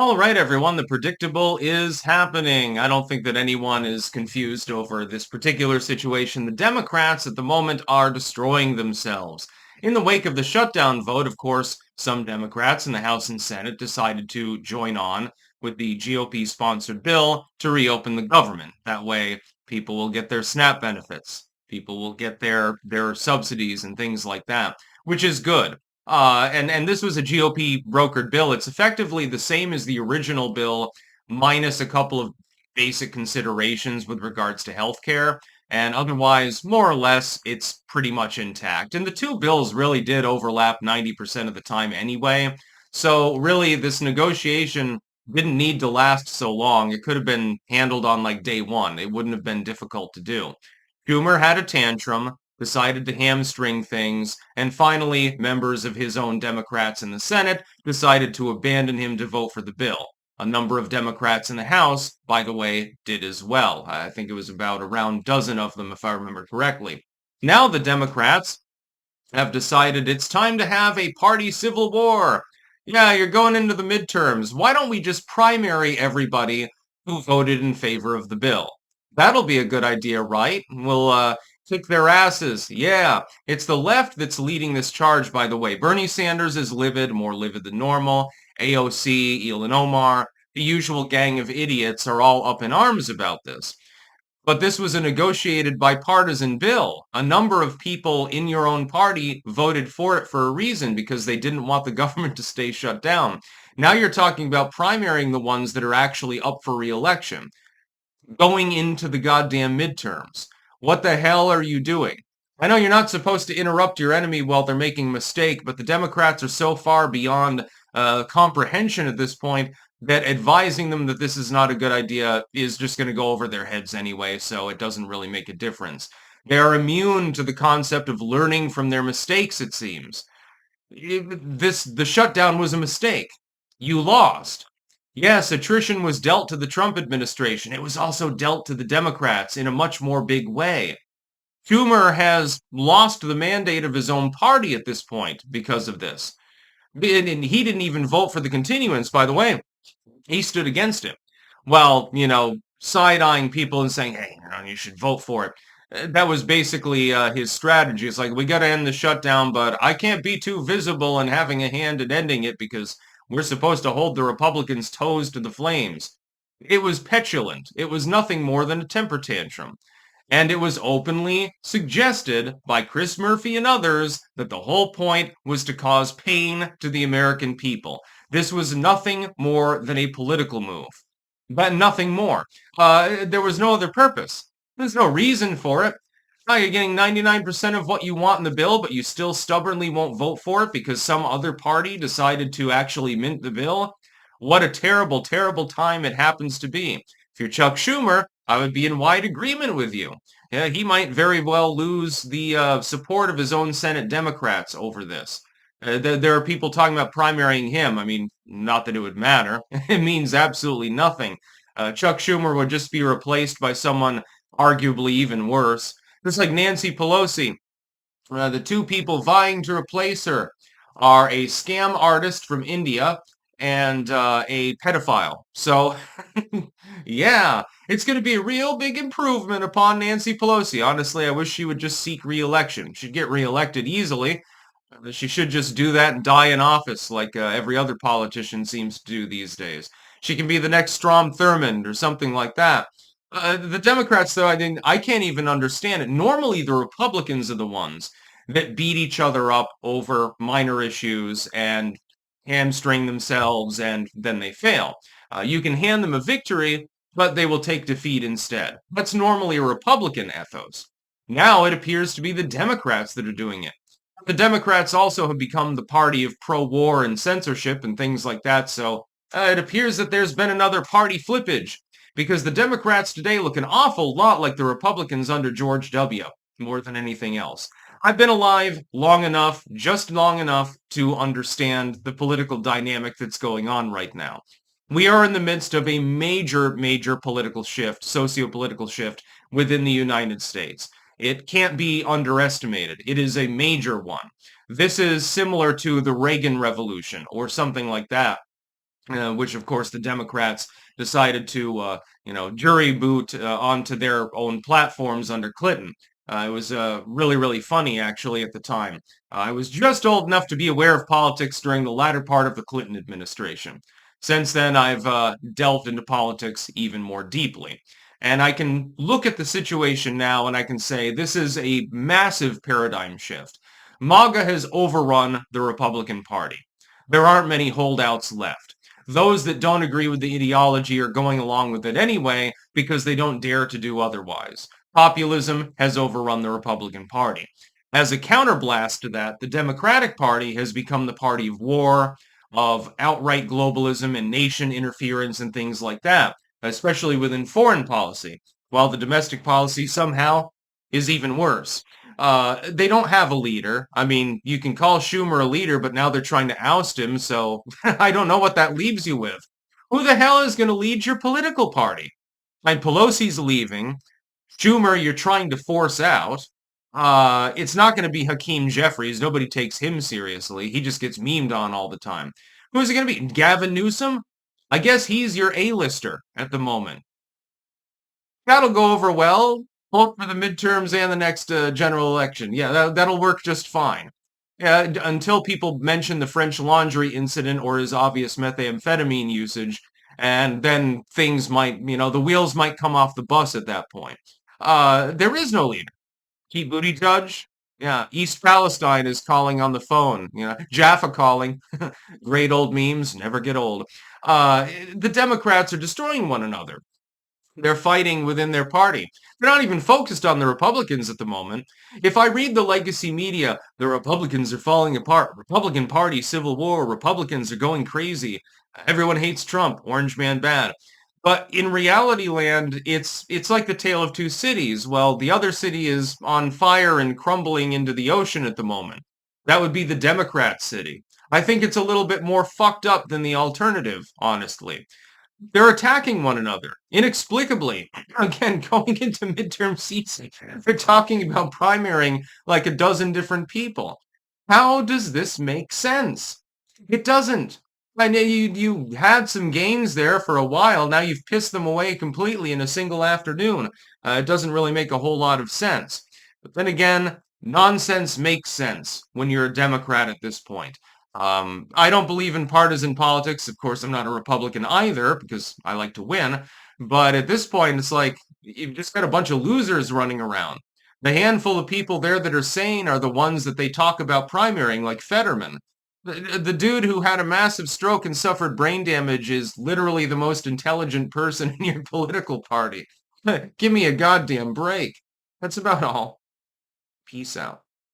All right, everyone, the predictable is happening. I don't think that anyone is confused over this particular situation. The Democrats at the moment are destroying themselves. In the wake of the shutdown vote, of course, some Democrats in the House and Senate decided to join on with the GOP-sponsored bill to reopen the government. That way, people will get their SNAP benefits. People will get their subsidies and things like that, which is good. And this was a GOP brokered bill. It's effectively the same as the original bill, minus a couple of basic considerations with regards to healthcare. And otherwise, more or less, it's pretty much intact. And the two bills really did overlap 90% of the time anyway. So really, this negotiation didn't need to last so long. It could have been handled on like day one. It wouldn't have been difficult to do. Schumer had a tantrum, decided to hamstring things, and finally, members of his own Democrats in the Senate decided to abandon him to vote for the bill. A number of Democrats in the House, by the way, did as well. I think it was about around a dozen of them, if I remember correctly. Now the Democrats have decided it's time to have a party civil war. Yeah, you're going into the midterms. Why don't we just primary everybody who voted in favor of the bill? That'll be a good idea, right? We'll kick their asses. Yeah, it's the left that's leading this charge, by the way. Bernie Sanders is livid, more livid than normal. AOC, Elon Omar, the usual gang of idiots are all up in arms about this. But this was a negotiated bipartisan bill. A number of people in your own party voted for it for a reason, because they didn't want the government to stay shut down. Now you're talking about primarying the ones that are actually up for re-election, going into the goddamn midterms. What the hell are you doing? I know you're not supposed to interrupt your enemy while they're making a mistake, but the Democrats are so far beyond comprehension at this point that advising them that this is not a good idea is just going to go over their heads anyway, so it doesn't really make a difference. They are immune to the concept of learning from their mistakes, it seems. The shutdown was a mistake. You lost. Yes, attrition was dealt to the Trump administration. It was also dealt to the Democrats in a much more big way. Schumer has lost the mandate of his own party at this point because of this. And he didn't even vote for the continuance, by the way. He stood against it. Well, side-eyeing people and saying, hey, you should vote for it. That was basically his strategy. It's like, we got to end the shutdown, but I can't be too visible in having a hand in ending it because we're supposed to hold the Republicans' toes to the flames. It was petulant. It was nothing more than a temper tantrum. And it was openly suggested by Chris Murphy and others that the whole point was to cause pain to the American people. This was nothing more than a political move. But nothing more. There was no other purpose. There's no reason for it. Now you're getting 99% of what you want in the bill, but you still stubbornly won't vote for it because some other party decided to actually mint the bill. What a terrible, terrible time it happens to be. If you're Chuck Schumer, I would be in wide agreement with you. Yeah, he might very well lose the support of his own Senate Democrats over this. There are people talking about primarying him. I mean, not that it would matter. It means absolutely nothing. Chuck Schumer would just be replaced by someone arguably even worse. Just like Nancy Pelosi. The two people vying to replace her are a scam artist from India and a pedophile. So, yeah, it's going to be a real big improvement upon Nancy Pelosi. Honestly, I wish she would just seek re-election. She'd get re-elected easily. She should just do that and die in office like every other politician seems to do these days. She can be the next Strom Thurmond or something like that. The Democrats, though, I can't even understand it. Normally, the Republicans are the ones that beat each other up over minor issues and hamstring themselves, and then they fail. You can hand them a victory, but they will take defeat instead. That's normally a Republican ethos. Now it appears to be the Democrats that are doing it. The Democrats also have become the party of pro-war and censorship and things like that, so it appears that there's been another party flippage, because the Democrats today look an awful lot like the Republicans under George W., more than anything else. I've been alive long enough, just long enough, to understand the political dynamic that's going on right now. We are in the midst of a major, major political shift, socio-political shift within the United States. It can't be underestimated. It is a major one. This is similar to the Reagan Revolution or something like that. which of course the Democrats decided to, jury boot onto their own platforms under Clinton. It was really, really funny actually at the time. I was just old enough to be aware of politics during the latter part of the Clinton administration. Since then, I've delved into politics even more deeply. And I can look at the situation now and I can say this is a massive paradigm shift. MAGA has overrun the Republican Party. There aren't many holdouts left. Those that don't agree with the ideology are going along with it anyway because they don't dare to do otherwise. Populism has overrun the Republican Party. As a counterblast to that, the Democratic Party has become the party of war, of outright globalism and nation interference and things like that, especially within foreign policy, while the domestic policy somehow is even worse. They don't have a leader. I mean, you can call Schumer a leader, but now they're trying to oust him, so I don't know what that leaves you with. Who the hell is going to lead your political party? And Pelosi's leaving. Schumer, you're trying to force out. It's not going to be Hakeem Jeffries. Nobody takes him seriously. He just gets memed on all the time. Who is it going to be? Gavin Newsom? I guess he's your A-lister at the moment. That'll go over well, both for the midterms and the next general election. Yeah, that'll work just fine. Yeah, until people mention the French Laundry incident or his obvious methamphetamine usage, and then things might, the wheels might come off the bus at that point. There is no leader. Pete Buttigieg, yeah, East Palestine is calling on the phone. Jaffa calling. Great old memes, never get old. The Democrats are destroying one another. They're fighting within their party. They're not even focused on the Republicans at the moment. If I read the legacy media, the Republicans are falling apart. Republican Party, civil war. Republicans are going crazy. Everyone hates Trump. Orange man bad. But in reality land, it's like the tale of two cities. Well, the other city is on fire and crumbling into the ocean at the moment. That would be the Democrat city. I think it's a little bit more fucked up than the alternative, honestly. They're attacking one another inexplicably. Again, going into midterm season, they're talking about primarying like a dozen different people. How does this make sense? It doesn't. I know you had some gains there for a while. Now you've pissed them away completely in a single afternoon. It doesn't really make a whole lot of sense. But then again, nonsense makes sense when you're a Democrat at this point. I don't believe in partisan politics. Of course, I'm not a Republican either because I like to win. But at this point, it's like you've just got a bunch of losers running around. The handful of people there that are sane are the ones that they talk about primarying, like Fetterman. The dude who had a massive stroke and suffered brain damage is literally the most intelligent person in your political party. Give me a goddamn break. That's about all. Peace out.